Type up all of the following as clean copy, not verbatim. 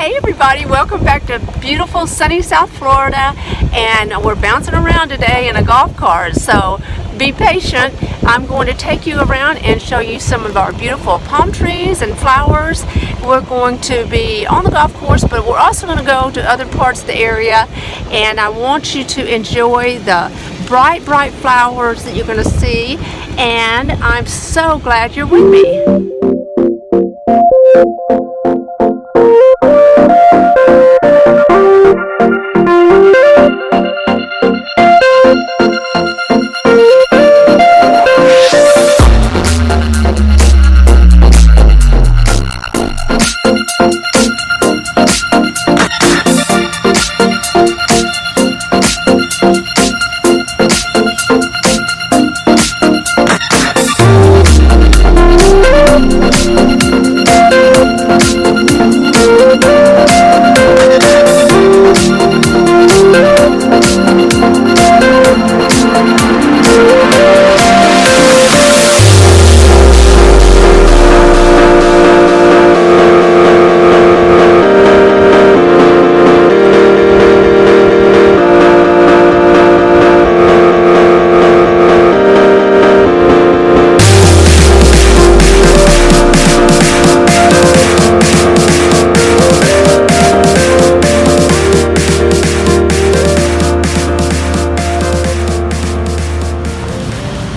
Hey everybody, welcome back to beautiful sunny South Florida, and we're bouncing around today in a golf cart, so be patient. I'm going to take you around and show you some of our beautiful palm trees and flowers. We're going to be on the golf course, but we're also going to go to other parts of the area, and I want you to enjoy the bright flowers that you're going to see, and I'm so glad you're with me.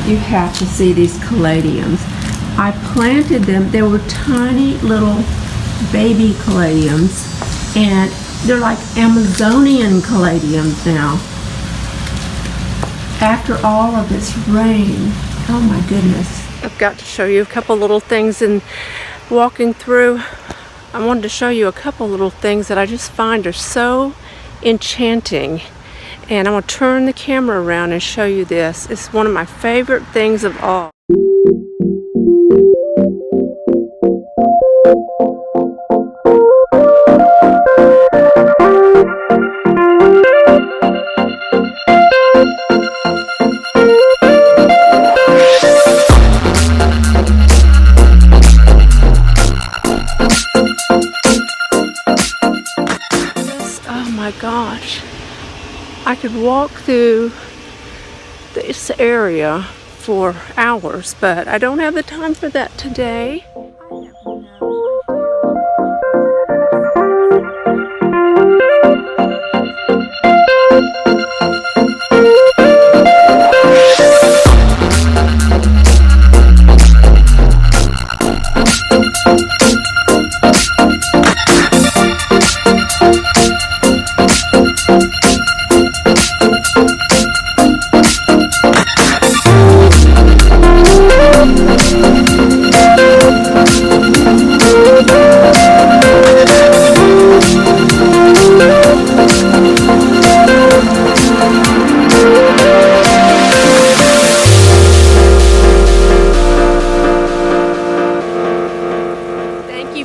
You have to see these caladiums. I planted them. They were tiny little baby caladiums, and they're like Amazonian caladiums now. After all of this rain, oh my goodness. I've got to show you a couple little things in walking through. I wanted to show you a couple little things that I just find are so enchanting. And I'm going to turn the camera around and show you this. It's one of my favorite things of all. Oh my gosh. I could walk through this area for hours, but I don't have the time for that today.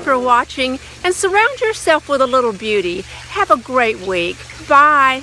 For watching, and surround yourself with a little beauty. Have a great week. Bye.